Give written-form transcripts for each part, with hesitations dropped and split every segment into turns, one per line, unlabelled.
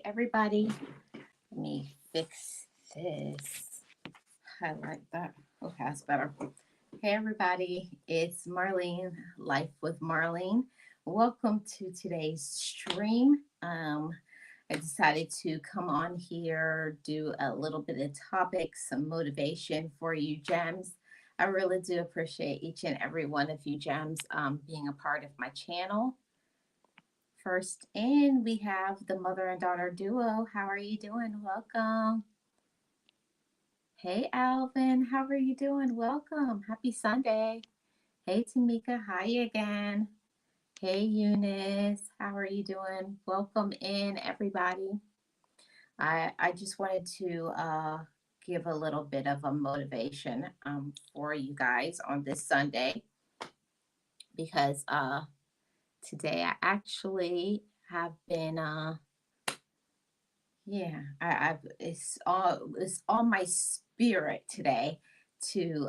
everybody. Let me fix this. Highlight that. Okay, that's better. Hey, everybody. It's Marlene, Life with Marlene. Welcome to today's stream. I decided to come on here, do a little bit of topics, some motivation for you, gems. I really do appreciate each and every one of you, gems, being a part of my channel. First in, we have the mother and daughter duo. How are you doing? Welcome. Hey, Alvin. How are you doing? Welcome. Happy Sunday. Hey, Tamika. Hi again. Hey, Eunice. How are you doing? Welcome in, everybody. I just wanted to give a little bit of a motivation for you guys on this Sunday because today I actually have been yeah, I've it's on my spirit today to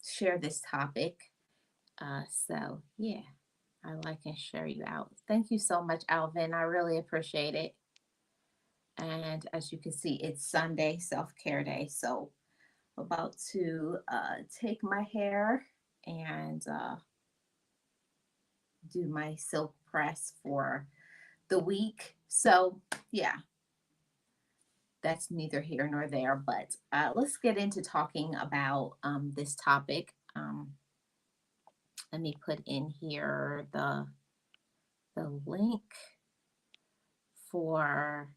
share this topic. So yeah, I like and share you out. Thank you so much, Alvin. I really appreciate it. And as you can see, it's Sunday, self care day. So about to take my hair and do my silk press for the week. So yeah, that's neither here nor there, but let's get into talking about this topic. Let me put in here the link for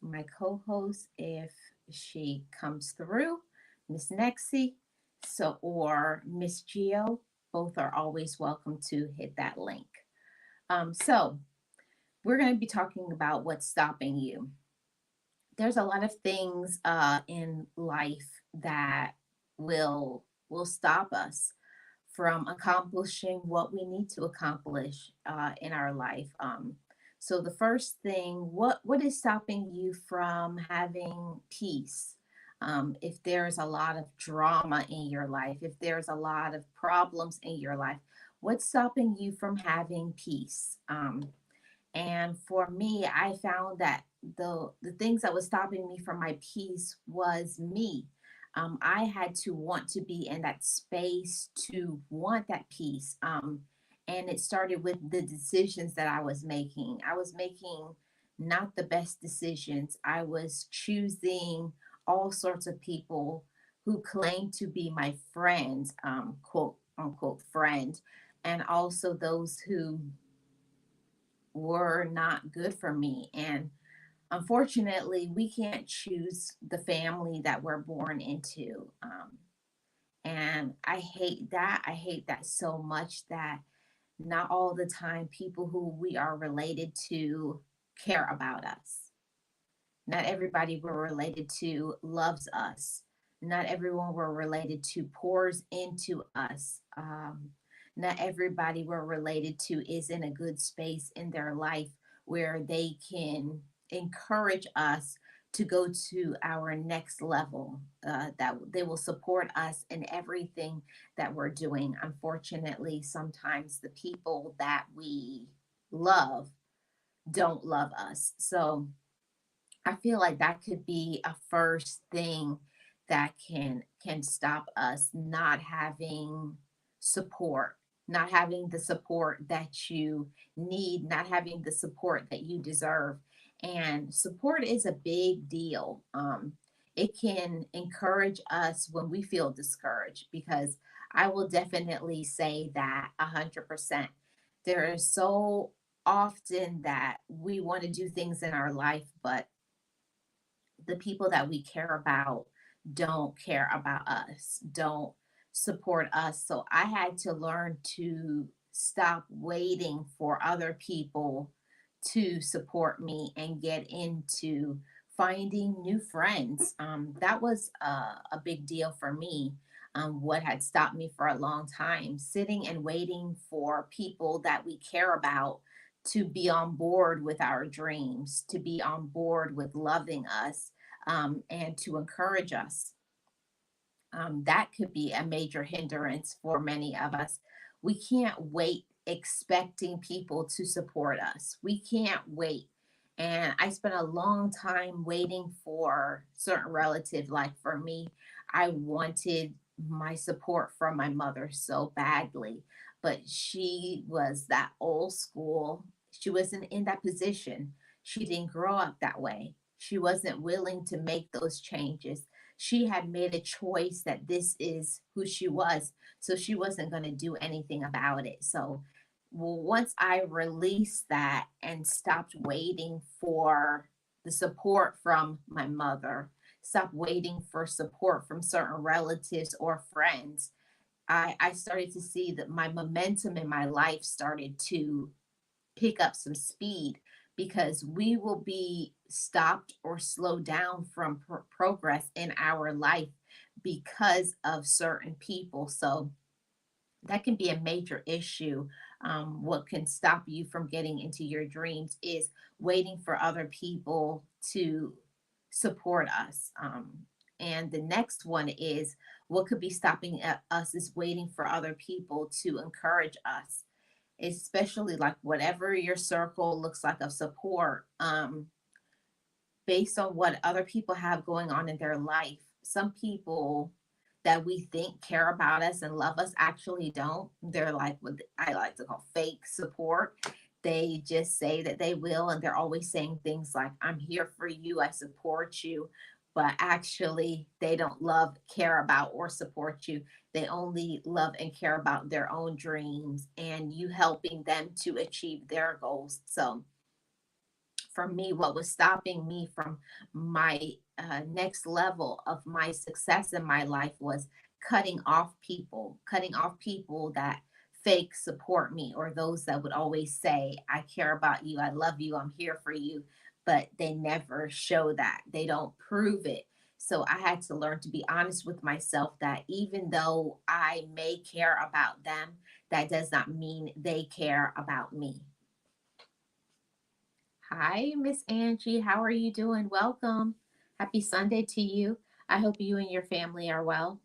my co-host if she comes through, Miss Nexie, so or Miss Geo. Both are always welcome to hit that link. So we're going to be talking about what's stopping you. There's a lot of things in life that will stop us from accomplishing what we need to accomplish in our life. So the first thing, what is stopping you from having peace? If there's a lot of drama in your life, if there's a lot of problems in your life, what's stopping you from having peace? And for me, I found that the things that was stopping me from my peace was me. I had to want to be in that space to want that peace. And it started with the decisions that I was making. I was making not the best decisions. I was choosing all sorts of people who claimed to be my friends, quote unquote friend, and also those who were not good for me. And unfortunately, we can't choose the family that we're born into. And I hate that. I hate that so much that not all the time people who we are related to care about us. Not everybody we're related to loves us. Not everyone we're related to pours into us. Not everybody we're related to is in a good space in their life where they can encourage us to go to our next level, that they will support us in everything that we're doing. Unfortunately, sometimes the people that we love don't love us. So I feel like that could be a first thing that can stop us not having support, not having the support that you need, not having the support that you deserve. And support is a big deal. It can encourage us when we feel discouraged because I will definitely say that 100%. There is so often that we want to do things in our life, but the people that we care about don't care about us, don't support us. So I had to learn to stop waiting for other people to support me and get into finding new friends. That was a big deal for me. What had stopped me for a long time, sitting and waiting for people that we care about to be on board with our dreams, to be on board with loving us, and to encourage us. That could be a major hindrance for many of us. We can't wait expecting people to support us. We can't wait And I spent a long time waiting for certain relatives. Like for me, I wanted my support from my mother so badly, but she was that old school. She wasn't in that position. She didn't grow up that way. She wasn't willing to make those changes. She had made a choice that this is who she was. So she wasn't going to do anything about it. So well, once I released that and stopped waiting for the support from my mother, stopped waiting for support from certain relatives or friends, I started to see that my momentum in my life started to pick up some speed, because we will be stopped or slowed down from progress in our life because of certain people. So that can be a major issue. What can stop you from getting into your dreams is waiting for other people to support us. And the next one is what could be stopping us is waiting for other people to encourage us, especially like whatever your circle looks like of support. Based on what other people have going on in their life. Some people that we think care about us and love us actually don't. They're like what I like to call fake support. They just say that they will, and they're always saying things like, I'm here for you, I support you. But actually, they don't love, care about, or support you. They only love and care about their own dreams and you helping them to achieve their goals. So, for me, what was stopping me from my next level of my success in my life was cutting off people that fake support me, or those that would always say, I care about you, I love you, I'm here for you, but they never show that. They don't prove it. So I had to learn to be honest with myself that even though I may care about them, that does not mean they care about me. Hi, Miss Angie. How are you doing? Welcome. Happy Sunday to you. I hope you and your family are well.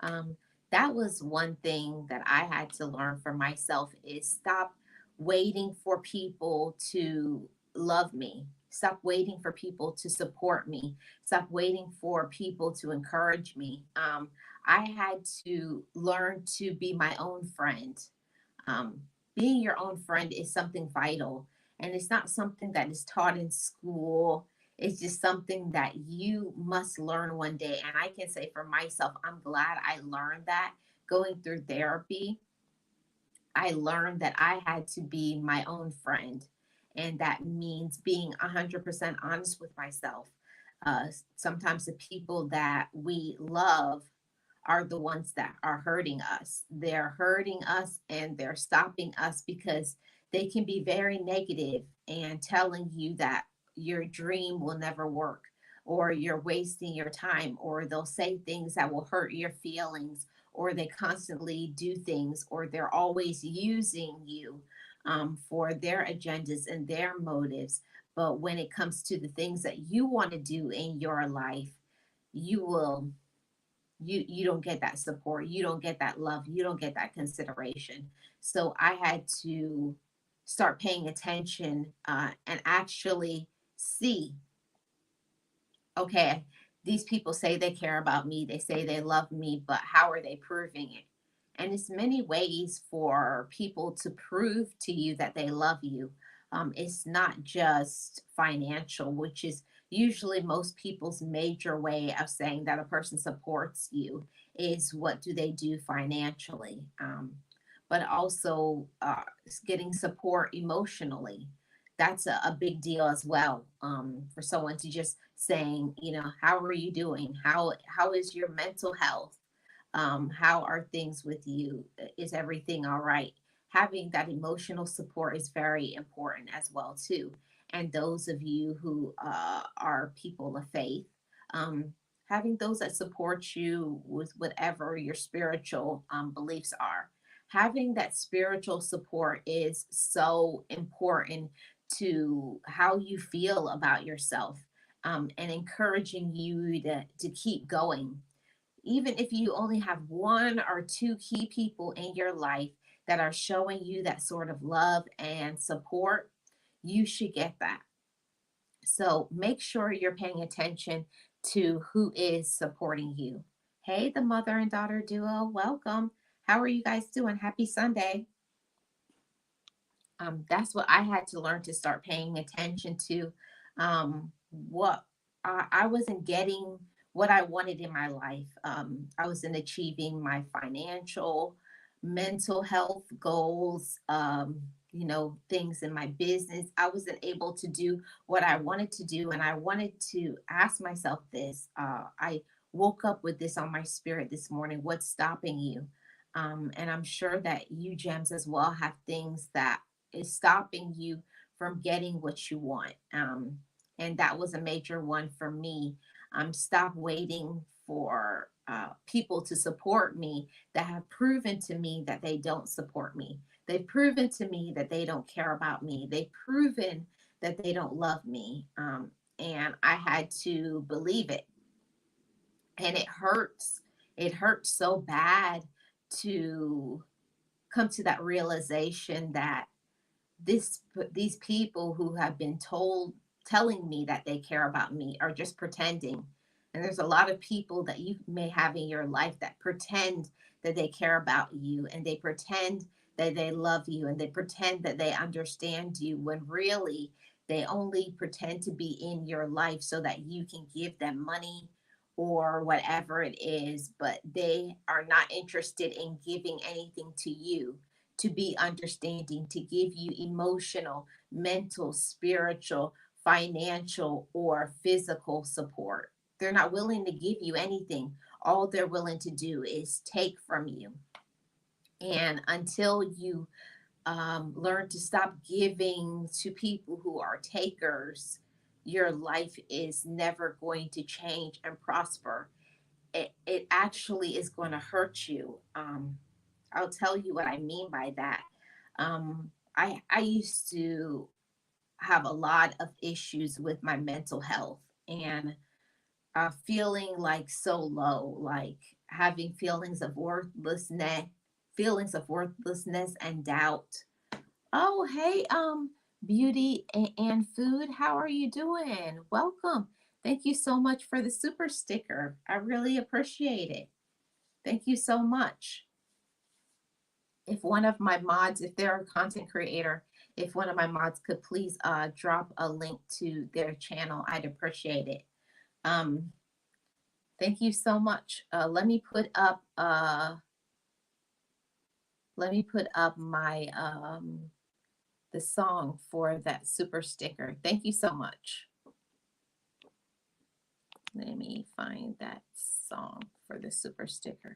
Um, that was one thing that I had to learn for myself is stop waiting for people to love me. Stop waiting for people to support me. Stop waiting for people to encourage me. I had to learn to be my own friend. um, Being your own friend is something vital, and it's not something that is taught in school. It's just something that you must learn one day. And I can say for myself, I'm glad I learned that going through therapy. I learned that I had to be my own friend, and that means being 100% honest with myself. Sometimes the people that we love are the ones that are hurting us. They're hurting us and they're stopping us because they can be very negative and telling you that your dream will never work, or you're wasting your time, or they'll say things that will hurt your feelings, or they constantly do things, or they're always using you for their agendas and their motives. But when it comes to the things that you want to do in your life, you will you don't get that support, you don't get that love, you don't get that consideration. So I had to start paying attention and actually see, okay, these people say they care about me, they say they love me, but how are they proving it? And it's many ways for people to prove to you that they love you. It's not just financial, which is usually most people's major way of saying that a person supports you, is what do they do financially. But also getting support emotionally, that's a big deal as well. For someone to just saying, how are you doing? How is your mental health? How are things with you? Is everything all right? Having that emotional support is very important as well too. And those of you who are people of faith, um, having those that support you with whatever your spiritual beliefs are. Having that spiritual support is so important to how you feel about yourself, and encouraging you to keep going. Even if you only have one or two key people in your life that are showing you that sort of love and support, you should get that. So make sure you're paying attention to who is supporting you. Hey, the mother and daughter duo, welcome. How are you guys doing? Happy Sunday. That's what I had to learn to start paying attention to. What I wasn't getting what I wanted in my life. I wasn't achieving my financial, mental health goals, things in my business. I wasn't able to do what I wanted to do. And I wanted to ask myself this. I woke up with this on my spirit this morning. What's stopping you? And I'm sure that you, Gems, as well, have things that is stopping you from getting what you want. And that was a major one for me. Stop waiting for people to support me that have proven to me that they don't support me. They've proven to me that they don't care about me. They've proven that they don't love me. And I had to believe it. And it hurts. It hurts so bad to come to that realization that these people who have been telling me that they care about me are just pretending. And there's a lot of people that you may have in your life that pretend that they care about you, and they pretend that they love you, and they pretend that they understand you, when really they only pretend to be in your life so that you can give them money or whatever it is, but they are not interested in giving anything to you, to be understanding, to give you emotional, mental, spiritual, financial, or physical support. They're not willing to give you anything. All they're willing to do is take from you. And until you learn to stop giving to people who are takers, your life is never going to change and prosper. It actually is going to hurt you. I'll tell you what I mean by that. I used to have a lot of issues with my mental health, and feeling like so low, like having feelings of worthlessness and doubt. Oh, hey, Beauty and Food, how are you doing? Welcome. Thank you so much for the super sticker. I really appreciate it. Thank you so much. If one of my mods, if they're a content creator, if one of my mods could please drop a link to their channel, I'd appreciate it. Um, thank you so much. Let me put up my the song for that super sticker. Thank you so much. Let me find that song for the super sticker.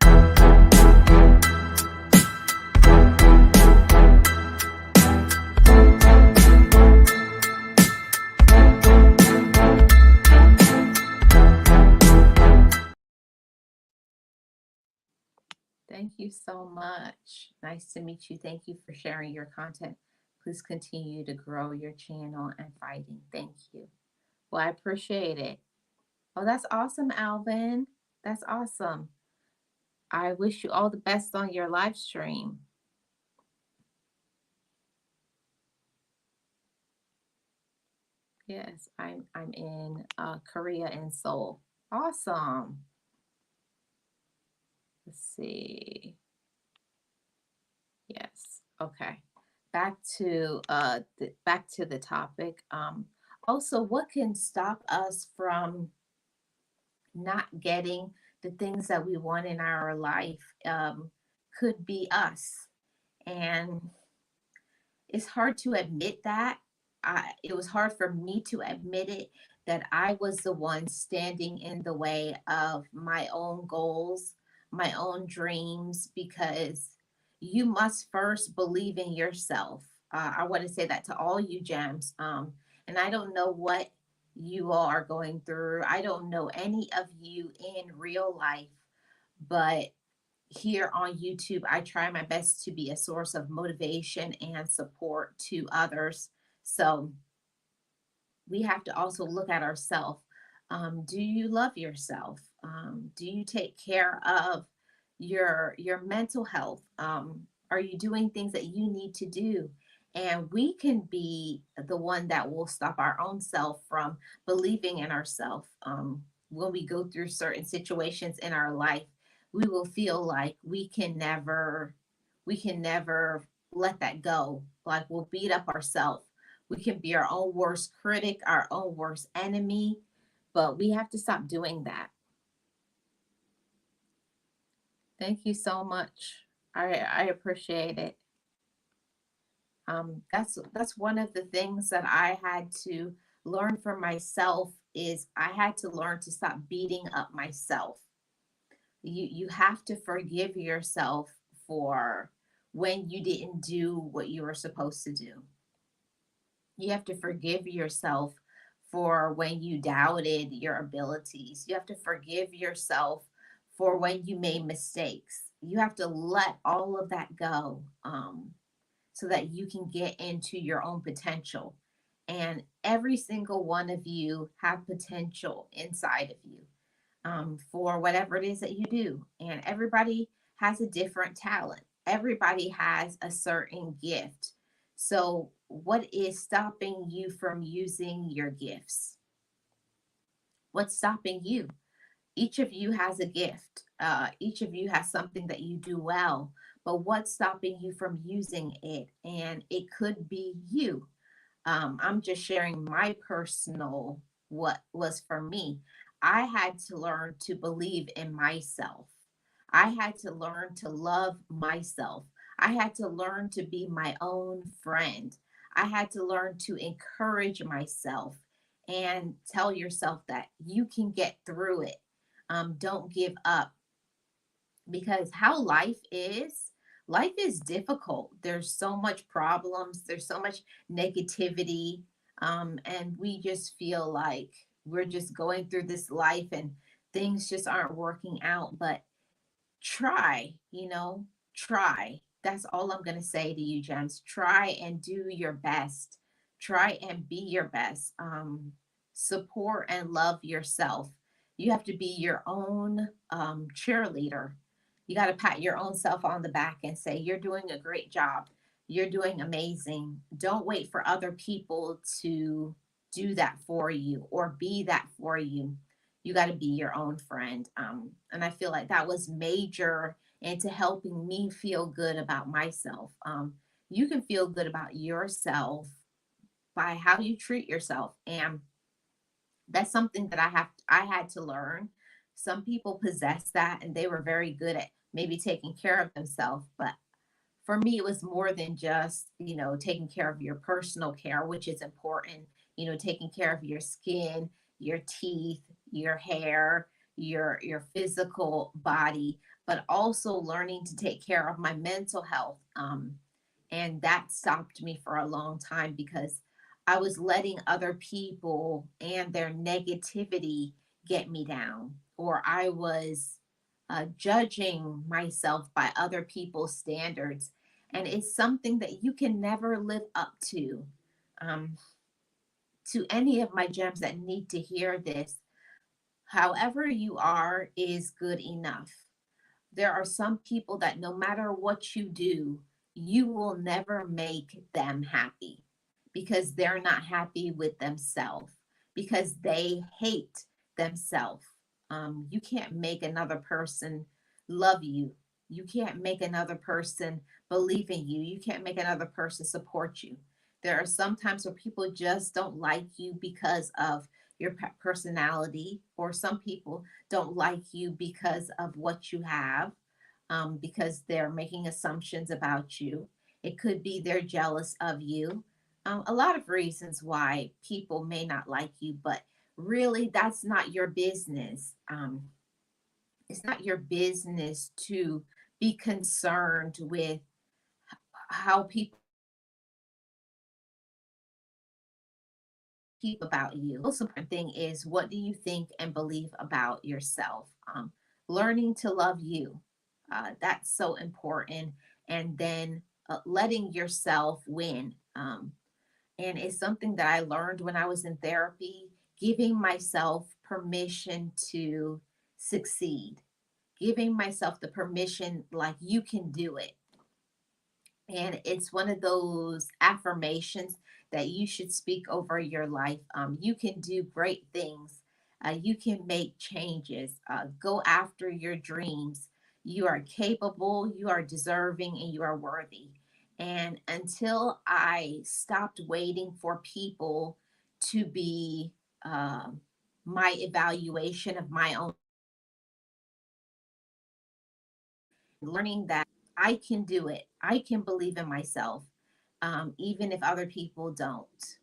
Thank you so much. Nice to meet you. Thank you for sharing your content. Please continue to grow your channel and fighting. Thank you. Well, I appreciate it. Oh, that's awesome, Alvin. That's awesome. I wish you all the best on your live stream. Yes, I'm in Korea and Seoul. Awesome. Let's see. Yes. Okay. Back to the topic. Also, what can stop us from not getting the things that we want in our life? Could be us. And it's hard to admit that. It was hard for me to admit it, that I was the one standing in the way of my own goals, my own dreams, because you must first believe in yourself. I want to say that to all you gems. And I don't know what you all are going through. I don't know any of you in real life, but here on YouTube, I try my best to be a source of motivation and support to others. So we have to also look at ourselves. Do you love yourself? Do you take care of your mental health? Are you doing things that you need to do? And we can be the one that will stop our own self from believing in ourselves. When we go through certain situations in our life, we will feel like we can never let that go. Like we'll beat up ourselves. We can be our own worst critic, our own worst enemy, but we have to stop doing that. Thank you so much. I appreciate it. That's one of the things that I had to learn for myself is I had to learn to stop beating up myself. You have to forgive yourself for when you didn't do what you were supposed to do. You have to forgive yourself for when you doubted your abilities. You have to forgive yourself for when you made mistakes. You have to let all of that go. So that you can get into your own potential. And every single one of you have potential inside of you, for whatever it is that you do. And everybody has a different talent, everybody has a certain gift. So, what is stopping you from using your gifts? What's stopping you? Each of you has a gift. Each of you has something that you do well, but what's stopping you from using it? And it could be you. I'm just sharing my personal what was for me. I had to learn to believe in myself. I had to learn to love myself. I had to learn to be my own friend. I had to learn to encourage myself and tell yourself that you can get through it. Don't give up, because how life is difficult. There's so much problems, there's so much negativity, and we just feel like we're just going through this life and things just aren't working out. But try, try. That's all I'm going to say to you, Gems. Try and do your best. Try and be your best. Support and love yourself. You have to be your own cheerleader. You got to pat your own self on the back and say, you're doing a great job. You're doing amazing. Don't wait for other people to do that for you or be that for you. You got to be your own friend. And I feel like that was major into helping me feel good about myself. You can feel good about yourself by how you treat yourself. And that's something that I had to learn. Some people possess that and they were very good at maybe taking care of themselves, but for me it was more than just, taking care of your personal care, which is important. Taking care of your skin, your teeth, your hair, your physical body, but also learning to take care of my mental health. And that stopped me for a long time because I was letting other people and their negativity get me down, or I was judging myself by other people's standards. And it's something that you can never live up to. Um, to any of my gems that need to hear this, however you are is good enough. There are some people that no matter what you do, you will never make them happy because they're not happy with themselves, because they hate themselves. You can't make another person love you. You can't make another person believe in you. You can't make another person support you. There are some times where people just don't like you because of your personality, or some people don't like you because of what you have, because they're making assumptions about you. It could be they're jealous of you. A lot of reasons why people may not like you, but really, that's not your business. It's not your business to be concerned with how people keep about you. The most important thing is, what do you think and believe about yourself? Learning to love you. That's so important. And then letting yourself win. And it's something that I learned when I was in therapy, giving myself permission to succeed, giving myself the permission, like, you can do it. And it's one of those affirmations that you should speak over your life. You can do great things. You can make changes. Go after your dreams. You are capable, you are deserving, and you are worthy. And until I stopped waiting for people to be um, my evaluation of my own, learning that I can do it. I can believe in myself, even if other people don't.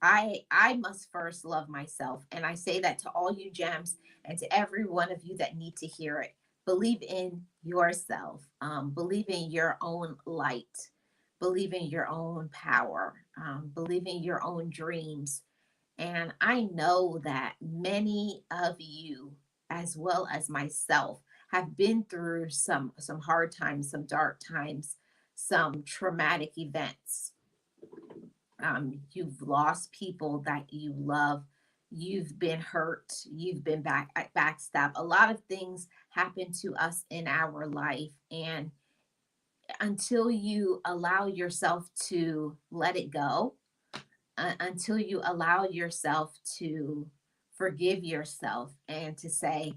I must first love myself, and I say that to all you gems and to every one of you that need to hear it. Believe in yourself. Believe in your own light. Believe in your own power. Believe in your own dreams. And I know that many of you, as well as myself, have been through some hard times, some dark times, some traumatic events. You've lost people that you love. You've been hurt. You've been backstabbed. A lot of things happen to us in our life, and until you allow yourself to let it go, until you allow yourself to forgive yourself and to say,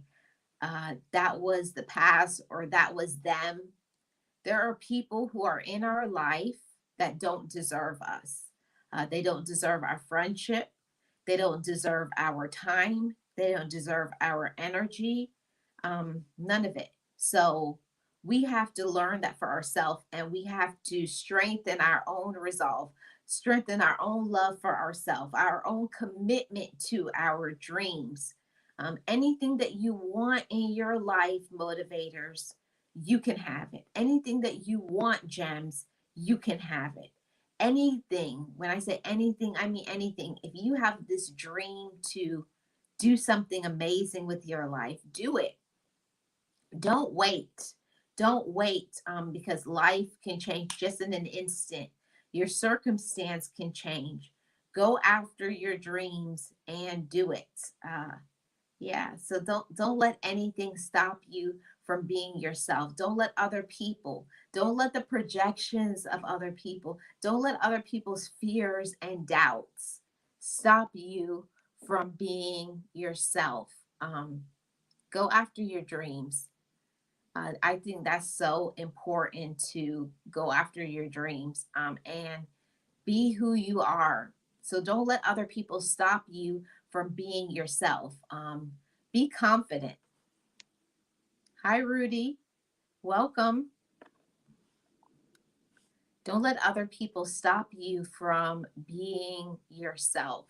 that was the past or that was them. There are people who are in our life that don't deserve us. They don't deserve our friendship. They don't deserve our time. They don't deserve our energy. None of it. So we have to learn that for ourselves, and we have to strengthen our own resolve, strengthen our own love for ourselves, our own commitment to our dreams. Anything that you want in your life, motivators, you can have it. Anything that you want, gems, you can have it. Anything, when I say anything, I mean anything. If you have this dream to do something amazing with your life, do it. Don't wait. Don't wait, because life can change just in an instant. Your circumstance can change. Go after your dreams and do it. Yeah, so don't let anything stop you from being yourself. Don't let other people, don't let the projections of other people, don't let other people's fears and doubts stop you from being yourself. Go after your dreams. I think that's so important, to go after your dreams, and be who you are. So don't let other people stop you from being yourself. Be confident. Hi, Rudy. Welcome. Don't let other people stop you from being yourself.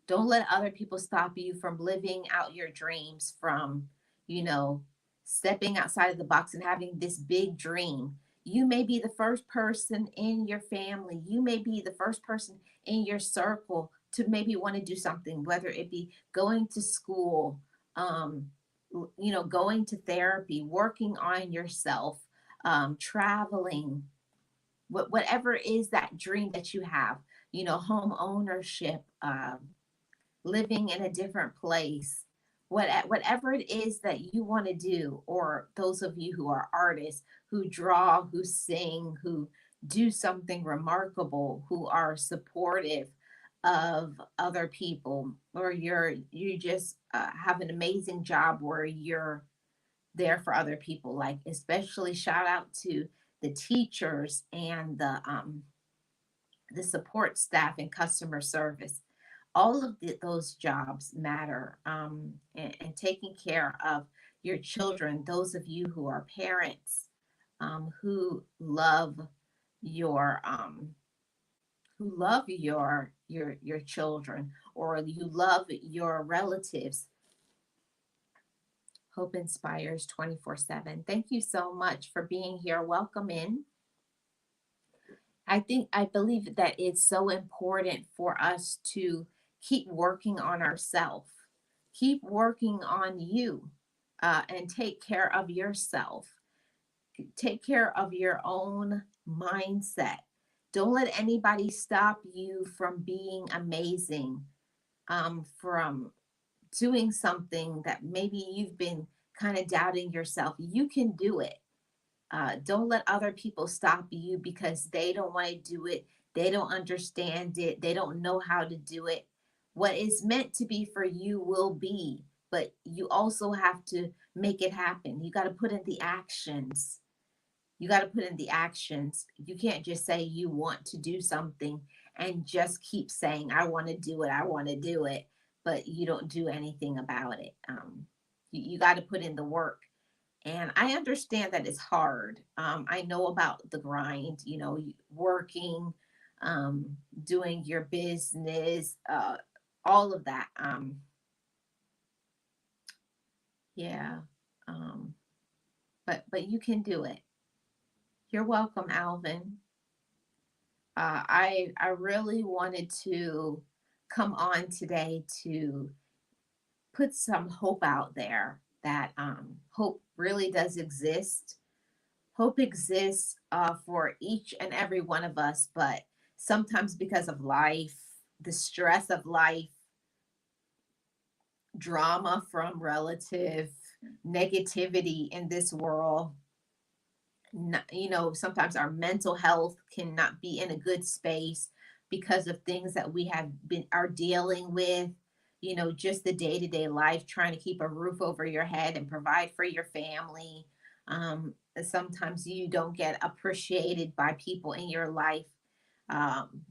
Don't let other people stop you from living out your dreams, from, you know, stepping outside of the box and having this big dream. You may be the first person in your family. You may be the first person in your circle to maybe want to do something, whether it be going to school, um, going to therapy, working on yourself, traveling, whatever it is that dream that you have, home ownership, living in a different place, whatever it is that you want to do, or those of you who are artists, who draw, who sing, who do something remarkable, who are supportive of other people, or you just have an amazing job where you're there for other people, like especially shout out to the teachers and the support staff and customer service. All of those jobs matter, and taking care of your children, those of you who are parents, who love your your children, or you love your relatives. Hope inspires 24/7. Thank you so much for being here. Welcome in. I believe that it's so important for us to keep working on ourselves, keep working on you, and take care of yourself, take care of your own mindset. Don't let anybody stop you from being amazing, from doing something that maybe you've been kind of doubting yourself. You can do it. Don't let other people stop you because they don't want to do it. They don't understand it. They don't know how to do it. What is meant to be for you will be, but you also have to make it happen. You got to put in the actions. You got to put in the actions. You can't just say you want to do something and just keep saying, I want to do it. I want to do it, but you don't do anything about it. You got to put in the work, and I understand that it's hard. I know about the grind, working, doing your business, all of that. Yeah. Um, but you can do it. You're welcome, Alvin. I really wanted to come on today to put some hope out there that hope really does exist. Hope exists for each and every one of us, but sometimes because of life, the stress of life, drama from relative, negativity in this world, sometimes our mental health cannot be in a good space because of things that we have been are dealing with, just the day-to-day life, trying to keep a roof over your head and provide for your family. Sometimes you don't get appreciated by people in your life.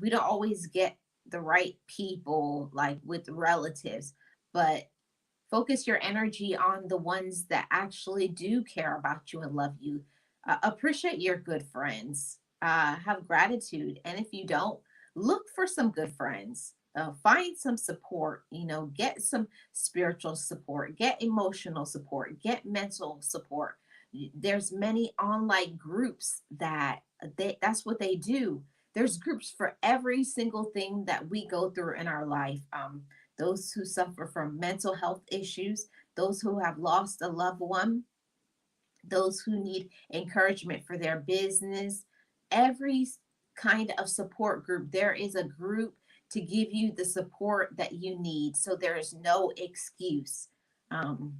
We don't always get the right people, like with relatives, but focus your energy on the ones that actually do care about you and love you. Appreciate your good friends. Have gratitude. And if you don't, look for some good friends. Find some support, get some spiritual support, get emotional support, get mental support. There's many online groups that's what they do. There's groups for every single thing that we go through in our life. Those who suffer from mental health issues, those who have lost a loved one, those who need encouragement for their business, every kind of support group. There is a group to give you the support that you need. So there is no excuse. Um,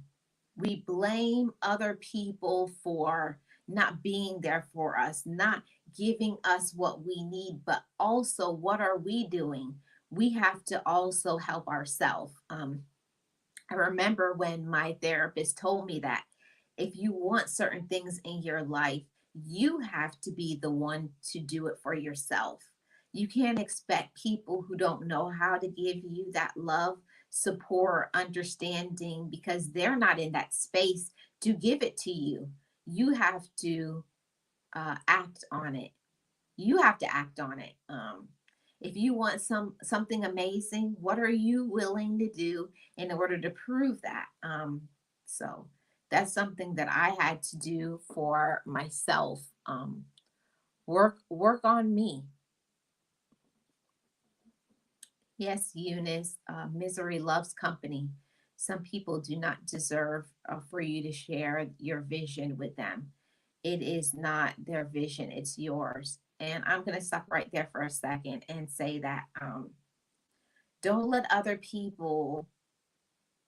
we blame other people for not being there for us, not giving us what we need, but also what are we doing? We have to also help ourselves. I remember when my therapist told me that if you want certain things in your life, you have to be the one to do it for yourself. You can't expect people who don't know how to give you that love, support, understanding because they're not in that space to give it to you. You have to act on it. You have to act on it. If you want something amazing, what are you willing to do in order to prove that? So that's something that I had to do for myself. Work on me. Yes, Eunice. Misery loves company. Some people do not deserve for you to share your vision with them. It is not their vision; it's yours. And I'm going to stop right there for a second and say that don't let other people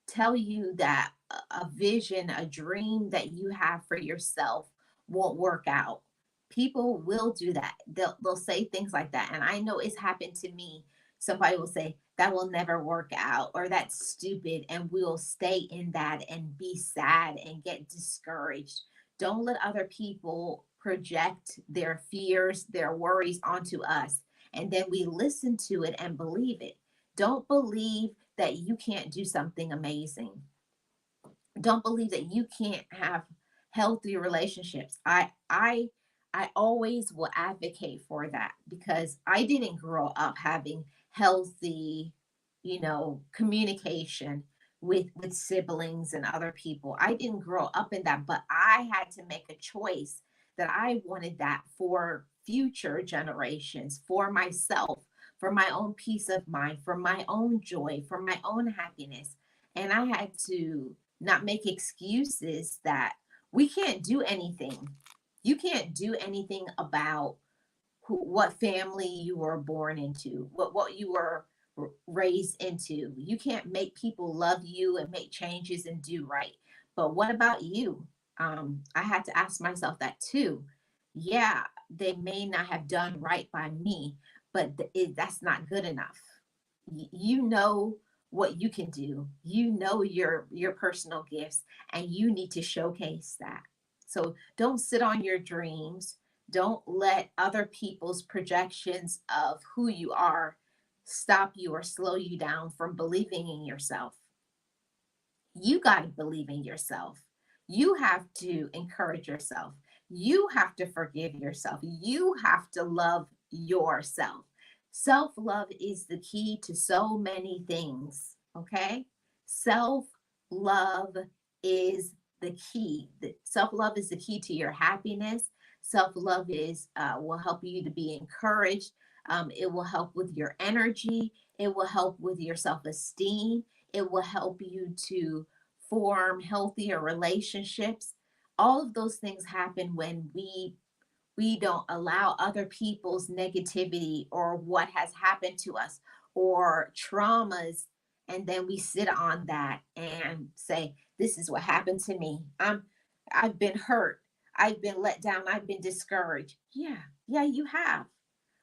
tell you that a vision, a dream that you have for yourself won't work out. People will do that. They'll say things like that. And I know it's happened to me. Somebody will say, that will never work out, or that's stupid. And we'll stay in that and be sad and get discouraged. Don't let other people project their fears, their worries onto us. And then we listen to it and believe it. Don't believe that you can't do something amazing. Don't believe that you can't have healthy relationships. I always will advocate for that because I didn't grow up having healthy, communication with siblings and other people. I didn't grow up in that, but I had to make a choice that I wanted that for future generations, for myself, for my own peace of mind, for my own joy, for my own happiness. And I had to not make excuses that we can't do anything. You can't do anything about what family you were born into, what you were raised into. You can't make people love you and make changes and do right. But what about you? I had to ask myself that too. Yeah, they may not have done right by me, but that's not good enough. You know what you can do. You know your personal gifts, and you need to showcase that. So don't sit on your dreams. Don't let other people's projections of who you are stop you or slow you down from believing in yourself. You got to believe in yourself. You have to encourage yourself. You have to forgive yourself. You have to love yourself. Self love is the key to so many things. Okay. Self love is the key. Self love is the key to your happiness. Self love is will help you to be encouraged. It will help with your energy. It will help with your self esteem. It will help you to form healthier relationships. All of those things happen when we don't allow other people's negativity or what has happened to us or traumas, and then we sit on that and say, this is what happened to me. I've been hurt, I've been let down, I've been discouraged. Yeah, yeah, you have.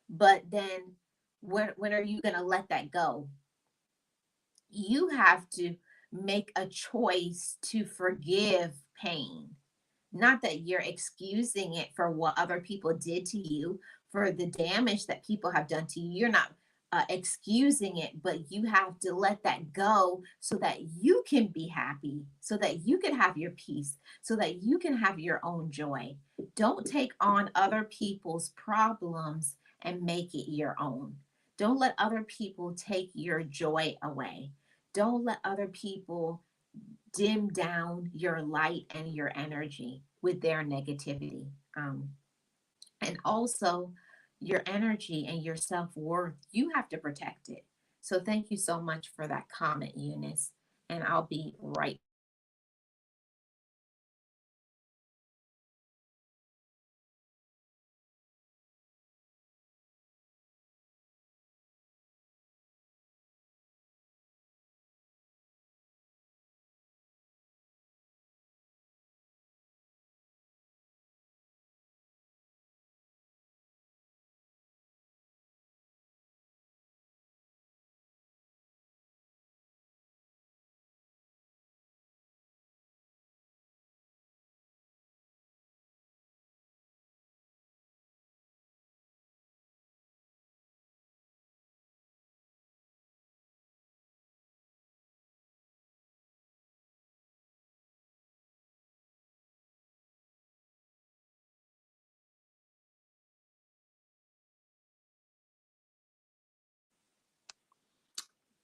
But then when are you going to let that go? You have to make a choice to forgive pain. Not that you're excusing it for what other people did to you, for the damage that people have done to you. You're not excusing it, but you have to let that go so that you can be happy, so that you can have your peace, so that you can have your own joy. Don't take on other people's problems and make it your own. Don't let other people take your joy away. Don't let other people dim down your light and your energy with their negativity. And also, your energy and your self worth, you have to protect it. So, thank you so much for that comment, Eunice. And I'll be right.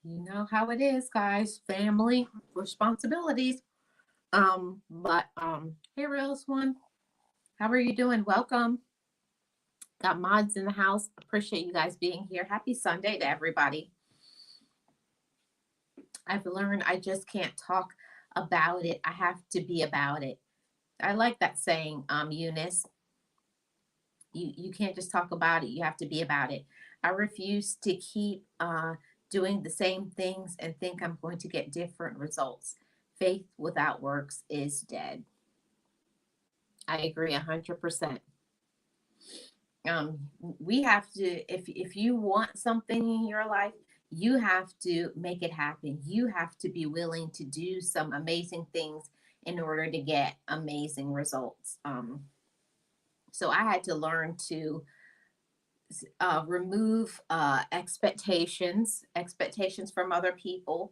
You know how it is, guys. Family responsibilities. Hey, Reals One, how are you doing? Welcome. Got mods in the house. Appreciate you guys being here. Happy Sunday to everybody. I've learned I just can't talk about it. I have to be about it. I like that saying, Eunice. You can't just talk about it. You have to be about it. I refuse to keep doing the same things and think I'm going to get different results. Faith without works is dead. I agree 100%. We have to, if you want something in your life, you have to make it happen. You have to be willing to do some amazing things in order to get amazing results. So I had to learn to remove expectations from other people.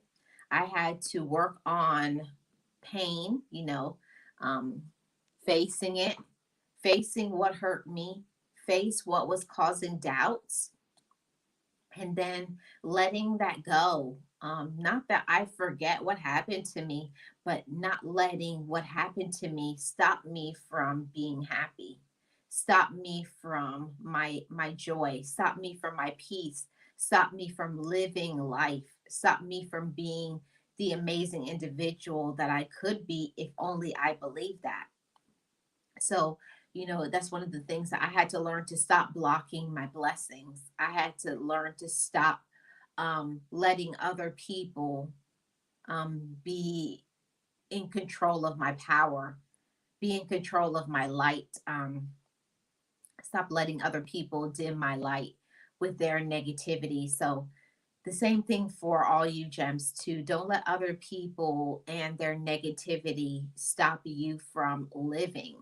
I had to work on pain, um, facing it, facing what hurt me, face what was causing doubts, and then letting that go. Not that I forget what happened to me, but not letting what happened to me stop me from being happy, stop me from my joy, stop me from my peace, stop me from living life, stop me from being the amazing individual that I could be if only I believed that. So, that's one of the things that I had to learn to stop blocking my blessings. I had to learn to stop letting other people be in control of my power. be in control of my light. Stop letting other people dim my light with their negativity. So the same thing for all you gems too. Don't let other people and their negativity stop you from living.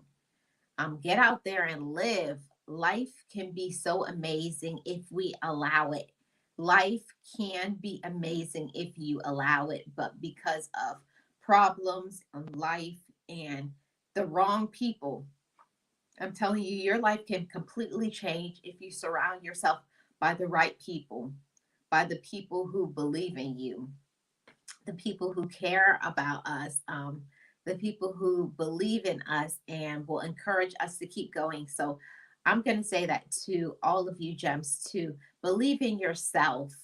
Get out there and live. Life can be so amazing if we allow it. Life can be amazing if you allow it, but because of problems in life and the wrong people, I'm telling you, your life can completely change if you surround yourself by the right people, by the people who believe in you, the people who care about us, the people who believe in us and will encourage us to keep going. So I'm going to say that to all of you gems to believe in yourself,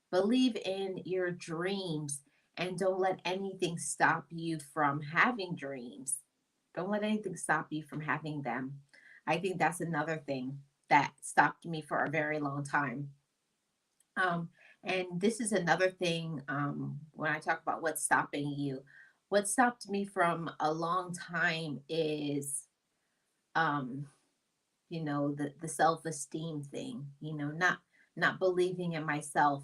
believe in your dreams, and don't let anything stop you from having dreams. Don't let anything stop you from having them. I think that's another thing that stopped me for a very long time. Um, and this is another thing when I talk about what's stopping you. What stopped me from a long time is, um, the self esteem thing. Not believing in myself,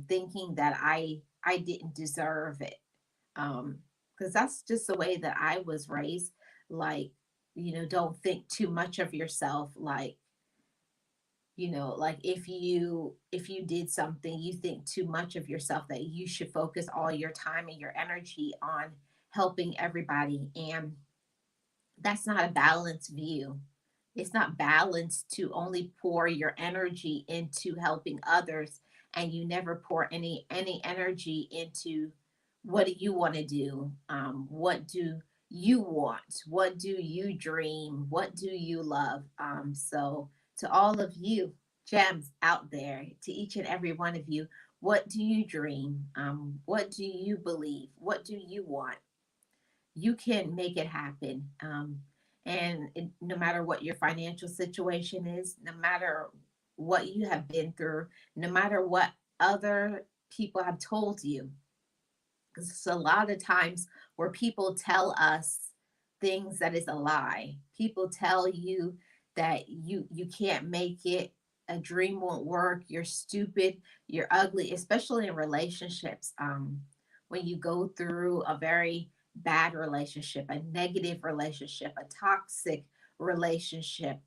thinking that I didn't deserve it. Because that's just the way that I was raised. Like, don't think too much of yourself. Like if you did something, you think too much of yourself, that you should focus all your time and your energy on helping everybody, and that's not a balanced view. It's not balanced to only pour your energy into helping others, and you never pour any energy into what do you want to do, what do you want, what do you dream, what do you love. So to all of you gems out there, to each and every one of you, what do you dream, what do you believe, what do you want? You can make it happen. No matter what your financial situation is, no matter what you have been through, no matter what other people have told you, because it's a lot of times where people tell us things that is a lie. People tell you that you can't make it, a dream won't work, you're stupid, you're ugly, especially in relationships. When you go through a very bad relationship, a negative relationship, a toxic relationship,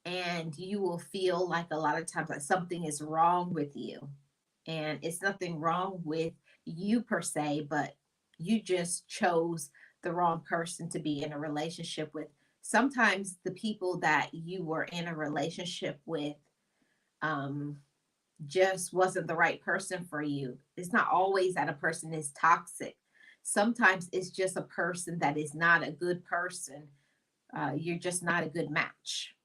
and you will feel like a lot of times like something is wrong with you, and it's nothing wrong with you per se, but you just chose the wrong person to be in a relationship with. Sometimes the people that you were in a relationship with, um, just wasn't the right person for you. It's not always that a person is toxic. Sometimes it's just a person that is not a good person. You're just not a good match.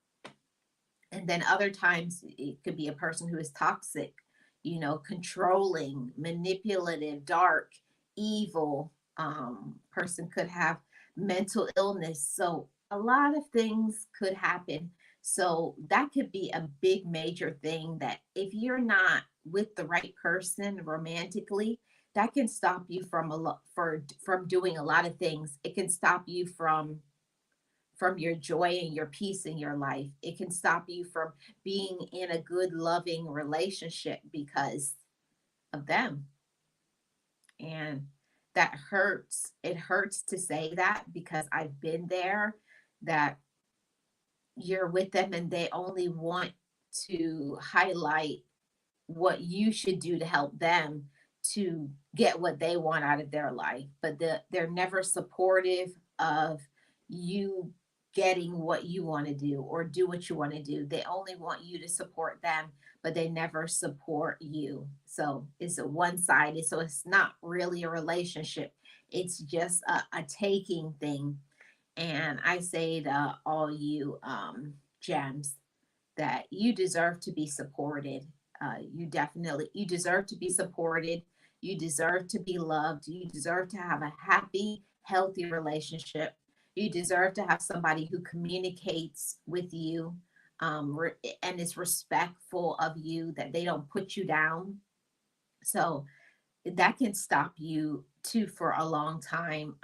And then other times it could be a person who is toxic, controlling, manipulative, dark, evil. Person could have mental illness. So a lot of things could happen. So that could be a big major thing, that if you're not with the right person romantically, that can stop you from a lot from doing a lot of things. It can stop you from your joy and your peace in your life. It can stop you from being in a good, loving relationship because of them. And that hurts. It hurts to say that because I've been there, that you're with them and they only want to highlight what you should do to help them to get what they want out of their life, but they're never supportive of you getting what you want to do or do what you want to do. They only want you to support them, but they never support you. So it's a one-sided. So it's not really a relationship. It's just a taking thing. And I say to all you gems that you deserve to be supported. You deserve to be supported. You deserve to be loved. You deserve to have a happy, healthy relationship. You deserve to have somebody who communicates with you, and is respectful of you, that they don't put you down. So that can stop you too for a long time,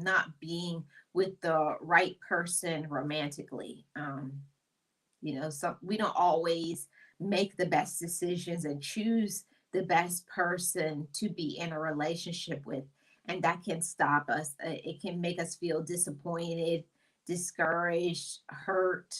not being with the right person romantically. So we don't always make the best decisions and choose the best person to be in a relationship with, and that can stop us. It can make us feel disappointed, discouraged, hurt.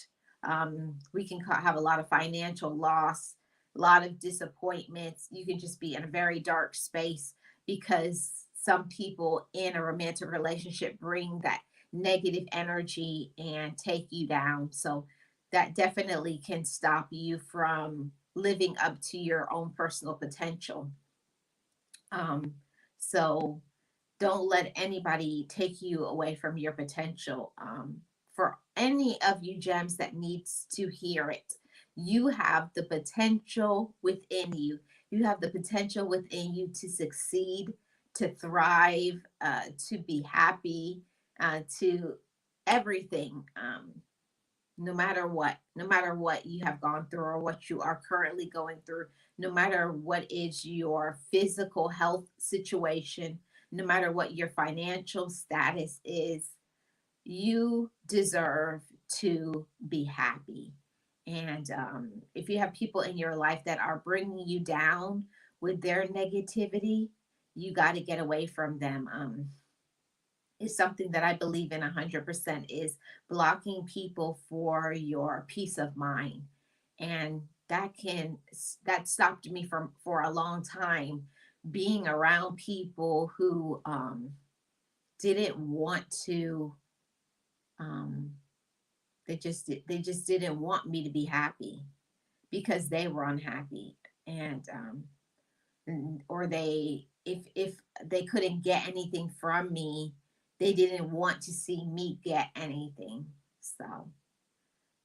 We can have a lot of financial loss, a lot of disappointments. You can just be in a very dark space because some people in a romantic relationship bring that negative energy and take you down. So that definitely can stop you from living up to your own personal potential. Um, so don't let anybody take you away from your potential. For any of you gems that needs to hear it, you have the potential within you. You have the potential within you to succeed, to thrive, to be happy, to everything. No matter what you have gone through or what you are currently going through, no matter what is your physical health situation, no matter what your financial status is, you deserve to be happy. And if you have people in your life that are bringing you down with their negativity, you got to get away from them. Is something that I believe in 100% is blocking people for your peace of mind. And that stopped me from for a long time being around people who didn't want to um they just didn't want me to be happy because they were unhappy. And or they if they couldn't get anything from me, they didn't want to see me get anything. So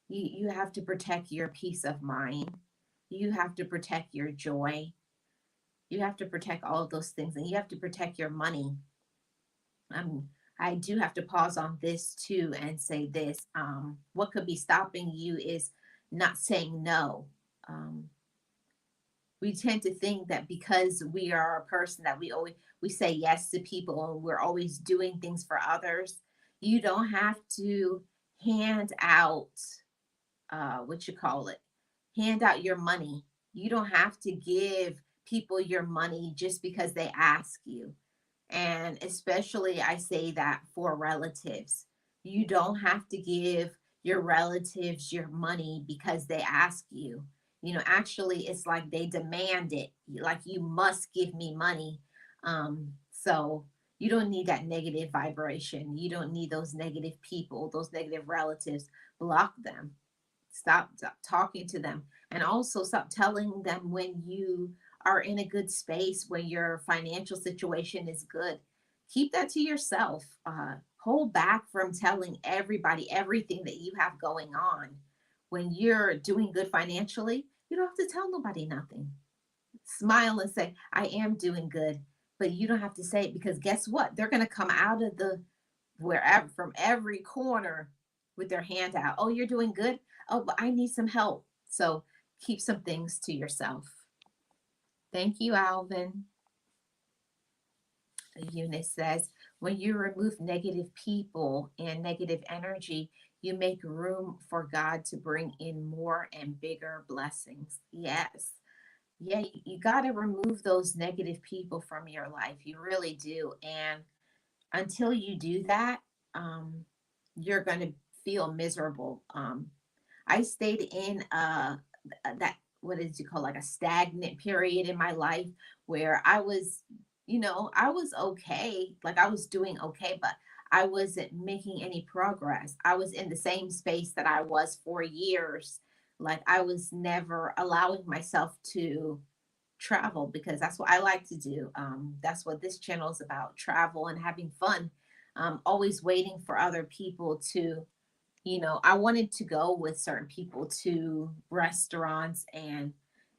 you have to protect your peace of mind, you have to protect your joy, you have to protect all of those things, and you have to protect your money. um I do have to pause on this too and say this. What could be stopping you is not saying no. We tend to think that because we are a person that we say yes to people and we're always doing things for others, you don't have to hand out what you call it, hand out your money. You don't have to give people your money just because they ask you. And especially, I say that for relatives. You don't have to give your relatives your money because they ask you. Actually, it's like they demand it. Like, you must give me money. So you don't need that negative vibration. You don't need those negative people, those negative relatives. Block them. Stop talking to them. And also stop telling them when you are in a good space, when your financial situation is good. Keep that to yourself. Hold back from telling everybody everything that you have going on. When you're doing good financially, you don't have to tell nobody nothing. Smile and say, I am doing good. But you don't have to say it, because guess what? They're going to come out of the wherever, from every corner, with their hand out. Oh, you're doing good. Oh, but I need some help. So keep some things to yourself. Thank you, Alvin. Eunice says, when you remove negative people and negative energy, you make room for God to bring in more and bigger blessings. Yes. Yeah, you got to remove those negative people from your life. You really do. And until you do that, um, you're going to feel miserable. I stayed in that, what is it called, like a stagnant period in my life, where I was okay, like I was doing okay, but I wasn't making any progress. I was in the same space that I was for years. Like, I was never allowing myself to travel, because that's what I like to do. That's what this channel is about, travel and having fun. Always waiting for other people to, I wanted to go with certain people to restaurants and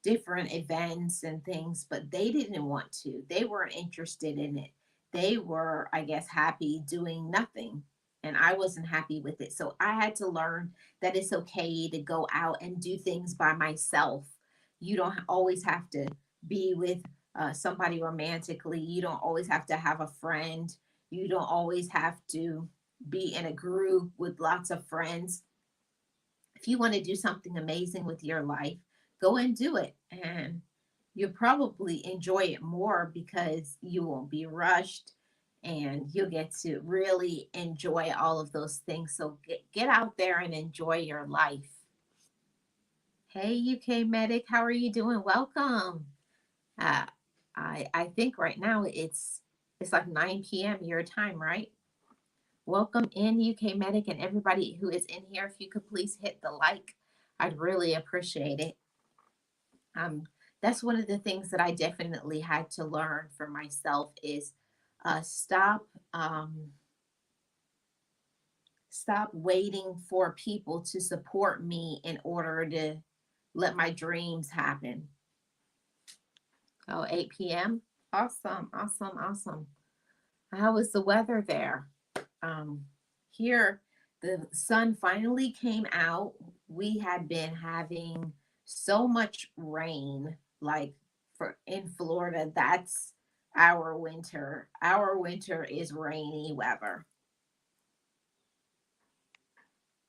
different events and things, but they didn't want to. They weren't interested in it. They were, I guess, happy doing nothing. And I wasn't happy with it. So I had to learn that it's okay to go out and do things by myself. You don't always have to be with somebody romantically. You don't always have to have a friend. You don't always have to be in a group with lots of friends. If you want to do something amazing with your life, go and do it. And you'll probably enjoy it more because you won't be rushed and you'll get to really enjoy all of those things. So get out there and enjoy your life. Hey, UK Medic, how are you doing? Welcome. Uh, I think right now it's like 9 p.m. your time, right? Welcome in UK Medic and everybody who is in here. If you could please hit the like, I'd really appreciate it. Um, that's one of the things that I definitely had to learn for myself is stop stop waiting for people to support me in order to let my dreams happen. Oh, 8 p.m. Awesome, awesome, awesome. How was the weather there? Um, Here, the sun finally came out. We had been having so much rain, like for in Florida. That's our winter. Our winter is rainy weather.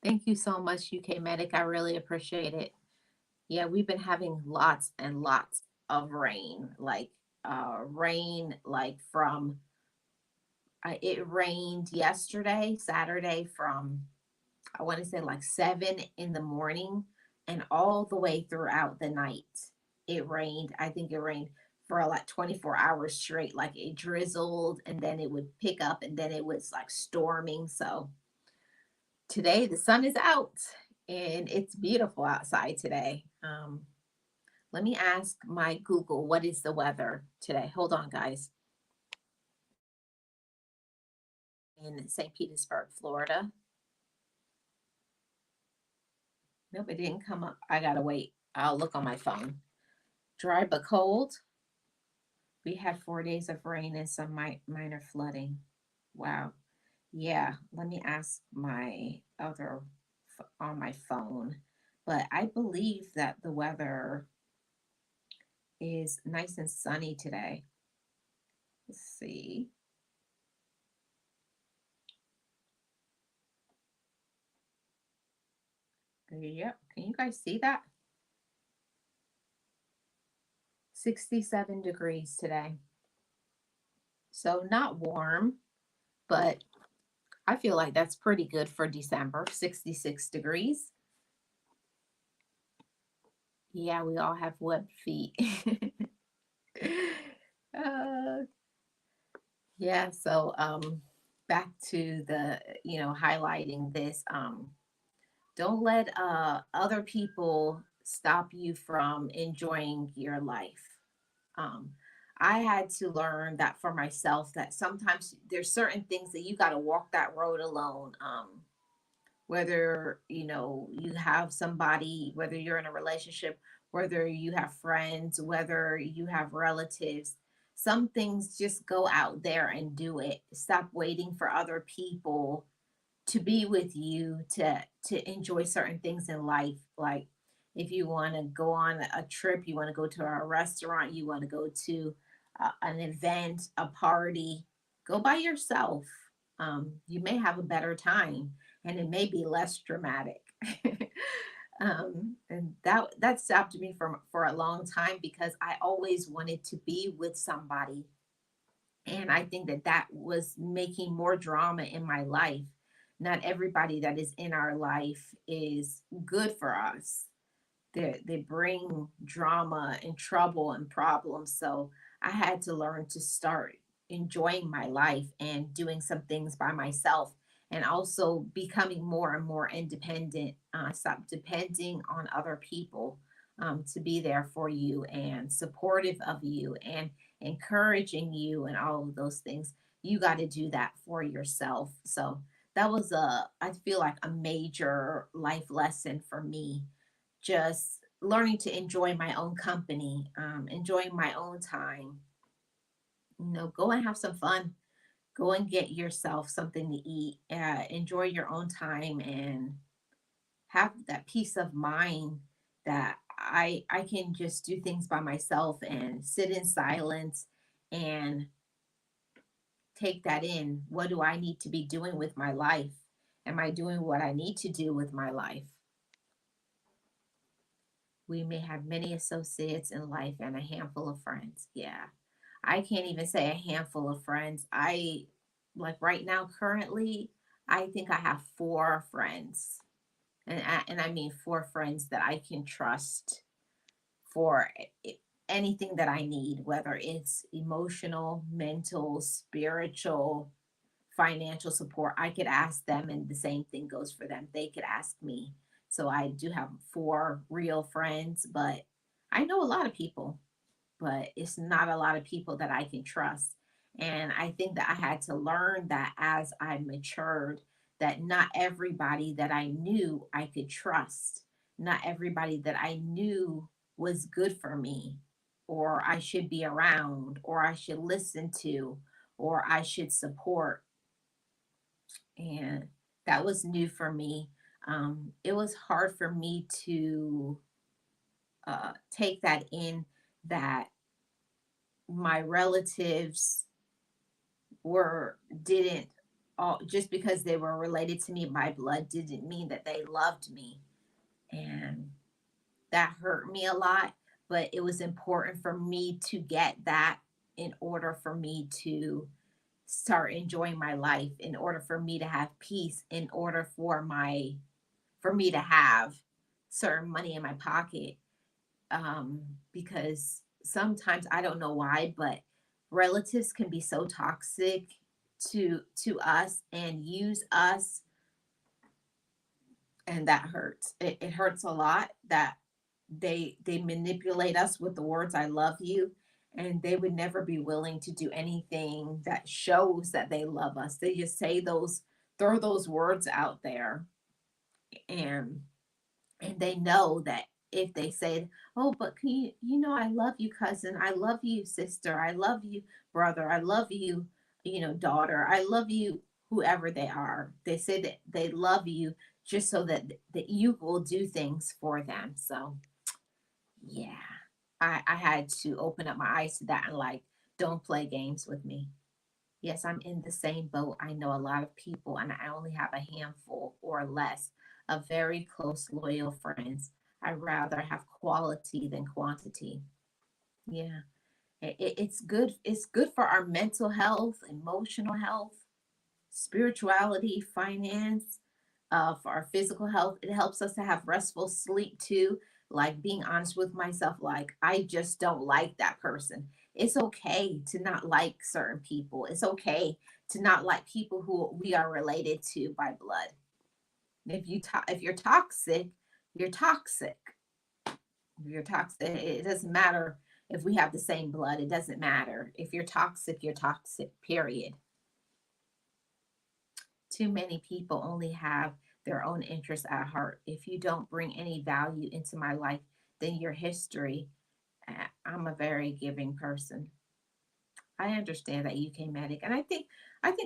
Thank you so much, UK Medic. I really appreciate it. Yeah, we've been having lots and lots of rain, rain like from it rained yesterday, Saturday from I want to say like 7 in the morning and all the way throughout the night. It rained. I think it rained for like 24 hours straight. Like it drizzled and then it would pick up and then it was like storming. So today the sun is out and it's beautiful outside today. Let me ask my Google, what is the weather today? Hold on, guys. In St. Petersburg, Florida. Nope, it didn't come up. I gotta wait. I'll look on my phone. Dry but cold. We had 4 days of rain and some minor flooding. Wow. Yeah, let me ask my other on my phone. But I believe that the weather is nice and sunny today. Let's see. Yep. Can you guys see that? 67 degrees today. So not warm, but I feel like that's pretty good for December. 66 degrees. Yeah, we all have webbed feet. uh, yeah, so back to the, highlighting this. Don't let other people stop you from enjoying your life. Um, I had to learn that for myself that sometimes there's certain things that you got to walk that road alone. Whether you have somebody, whether you're in a relationship, whether you have friends, whether you have relatives, some things just go out there and do it. Stop waiting for other people to be with you to enjoy certain things in life. Like if you want to go on a trip, you want to go to a restaurant, you want to go to an event, a party, go by yourself. You may have a better time and it may be less dramatic. And that stopped me from for a long time because I always wanted to be with somebody, and I think that that was making more drama in my life. Not everybody that is in our life is good for us. They bring drama and trouble and problems. So I had to learn to start enjoying my life and doing some things by myself and also becoming more and more independent. Stop depending on other people to be there for you and supportive of you and encouraging you and all of those things. You got to do that for yourself. So that was I feel like a major life lesson for me, just learning to enjoy my own company, enjoying my own time. Go and have some fun. Go and get yourself something to eat. Enjoy your own time and have that peace of mind that I can just do things by myself and sit in silence and take that in. What do I need to be doing with my life? Am I doing what I need to do with my life? We may have many associates in life and a handful of friends. Yeah. I can't even say a handful of friends. I, like right now, currently, I think I have four friends. And I mean four friends that I can trust for anything that I need, whether it's emotional, mental, spiritual, financial support. I could ask them, and the same thing goes for them. They could ask me. So I do have four real friends, but I know a lot of people, but it's not a lot of people that I can trust. And I think that I had to learn that as I matured, that not everybody that I knew I could trust, not everybody that I knew was good for me, or I should be around, or I should listen to, or I should support. And that was new for me. It was hard for me to take that in, that my relatives were didn't all just because they were related to me by blood didn't mean that they loved me. And that hurt me a lot, but it was important for me to get that in order for me to start enjoying my life, in order for me to have peace, in order for me to have certain money in my pocket. Because sometimes I don't know why, but relatives can be so toxic to us and use us, and that hurts. It hurts a lot that they manipulate us with the words "I love you," and they would never be willing to do anything that shows that they love us. They just say those, throw those words out there, and they know that if they say, "Oh, but can I love you, cousin, I love you, sister, I love you, brother, I love you, daughter, I love you," whoever they are, they say that they love you just so that you will do things for them. So yeah, I had to open up my eyes to that and like, don't play games with me. Yes, I'm in the same boat. I know a lot of people, and I only have a handful or less of very close, loyal friends. I rather have quality than quantity. Yeah, it's good. It's good for our mental health, emotional health, spirituality, finance, for our physical health. It helps us to have restful sleep too. Like being honest with myself, like I just don't like that person. It's okay to not like certain people. It's okay to not like people who we are related to by blood. If you're toxic, you're toxic. If you're toxic, it doesn't matter if we have the same blood. It doesn't matter. If you're toxic, you're toxic. Period. Too many people only have their own interests at heart. If you don't bring any value into my life, then your history. I'm a very giving person. I understand that you came medic, and I think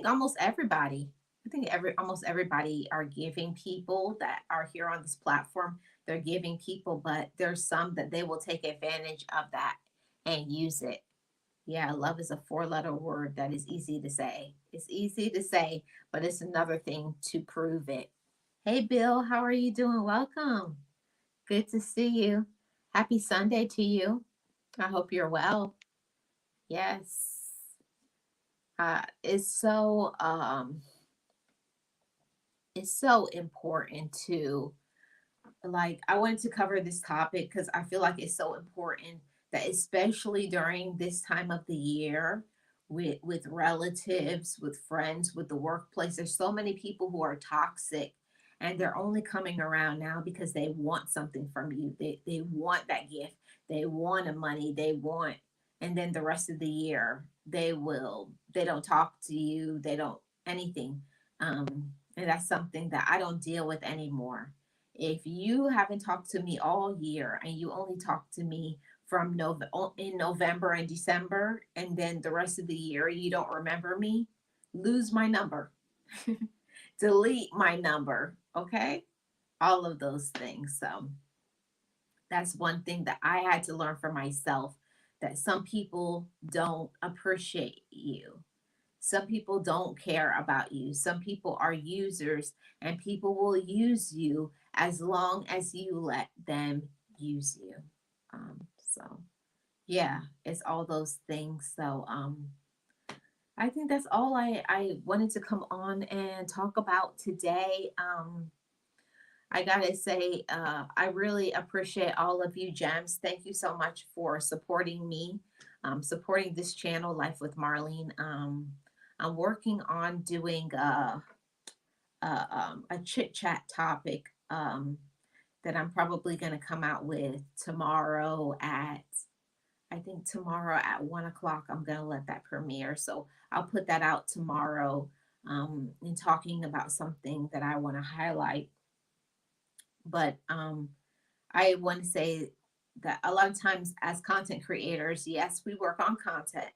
almost everybody. I think almost everybody are giving people that are here on this platform. They're giving people, but there's some that they will take advantage of that and use it. Yeah, love is a four-letter word that is easy to say. It's easy to say, but it's another thing to prove it. Hey, Bill, how are you doing? Welcome. Good to see you. Happy Sunday to you. I hope you're well. Yes. It's so important to, like, I wanted to cover this topic because I feel like it's so important that especially during this time of the year, with relatives, with friends, with the workplace, there's so many people who are toxic, and they're only coming around now because they want something from you. They want that gift. They want a money. They want, and then the rest of the year they don't talk to you. They don't anything. And that's something that I don't deal with anymore. If you haven't talked to me all year and you only talk to me from in November and December, and then the rest of the year you don't remember me, lose my number, delete my number, okay? All of those things. So That's one thing that I had to learn for myself, that some people don't appreciate you. Some people don't care about you. Some people are users, and people will use you as long as you let them use you. So yeah, it's all those things. So I think that's all I wanted to come on and talk about today. I gotta say, I really appreciate all of you, gems. Thank you so much for supporting me, supporting this channel, Life with Marlene. I'm working on doing a chit chat topic that I'm probably going to come out with tomorrow at, I think tomorrow at 1 o'clock. I'm going to let that premiere. So I'll put that out tomorrow, in talking about something that I want to highlight. But I want to say that a lot of times as content creators, yes, we work on content.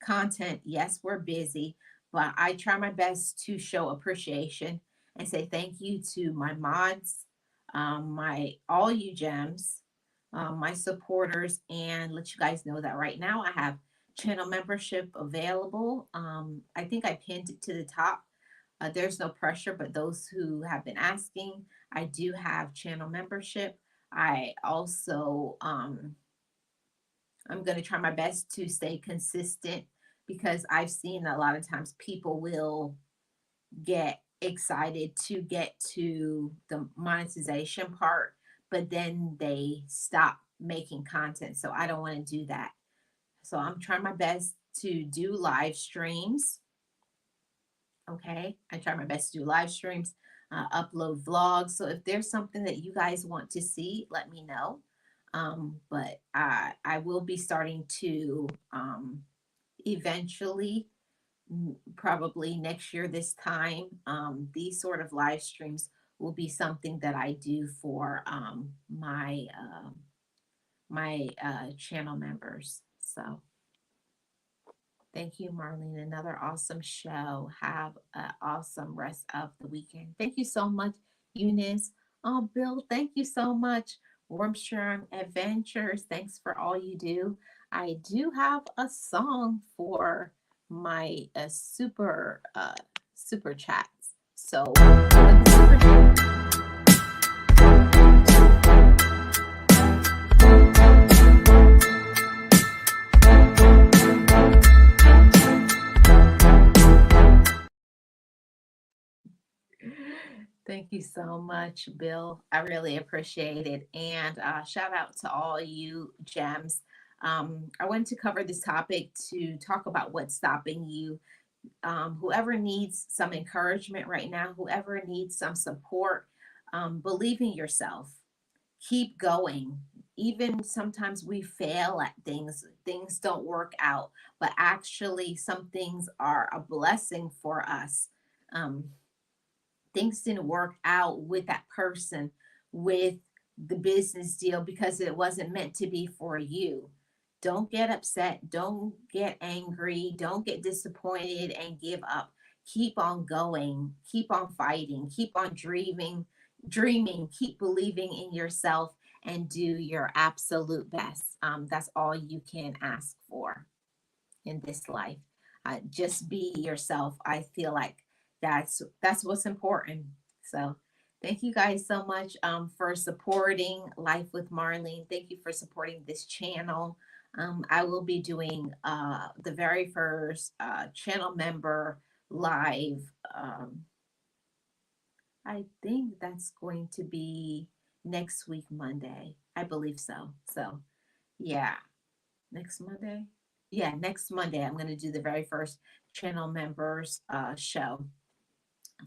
Content, yes, we're busy, but I try my best to show appreciation and say thank you to my mods, my all you gems, my supporters, and let you guys know that right now I have channel membership available. I think I pinned it to the top. There's no pressure, but those who have been asking, I do have channel membership. I also, I'm going to try my best to stay consistent, because I've seen a lot of times people will get excited to get to the monetization part, but then they stop making content. So I don't want to do that. So I'm trying my best to do live streams. Okay. I try my best to do live streams, upload vlogs. So if there's something that you guys want to see, let me know. But I will be starting to eventually, probably next year, this time, these sort of live streams will be something that I do for my channel members. So thank you, Marlene. Another awesome show. Have an awesome rest of the weekend. Thank you so much, Eunice. Oh, Bill, thank you so much. Wormstrom Adventures, thanks for all you do. I do have a song for my super chats. So for the super Thank you so much, Bill. I really appreciate it. And shout out to all you gems. I wanted to cover this topic to talk about what's stopping you. Whoever needs some encouragement right now, whoever needs some support, believe in yourself. Keep going. Even sometimes we fail at things, things don't work out, but actually, some things are a blessing for us. Um, Things didn't work out with that person, with the business deal, because it wasn't meant to be for you. Don't get upset. Don't get angry. Don't get disappointed and give up. Keep on going. Keep on fighting. Keep on dreaming. Keep believing in yourself and do your absolute best. That's all you can ask for in this life. Just be yourself. I feel like that's what's important. So thank you guys so much for supporting Life with Marlene. Thank you for supporting this channel. I will be doing the very first channel member live. I think that's going to be next week, Monday. I believe so. So yeah, next Monday. Yeah, next Monday I'm going to do the very first channel members show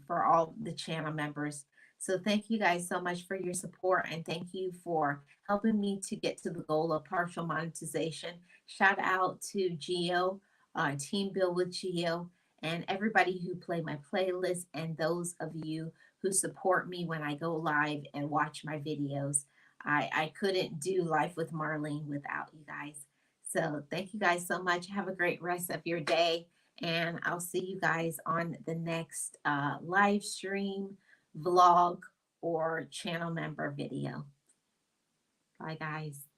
for all the channel members. So thank you guys so much for your support, and thank you for helping me to get to the goal of partial monetization. Shout out to Geo, Team Build with Geo, and everybody who play my playlist, and those of you who support me when I go live and watch my videos. I couldn't do Life with Marlene without you guys. So thank you guys so much. Have a great rest of your day, and I'll see you guys on the next live stream, vlog, or channel member video. Bye, guys.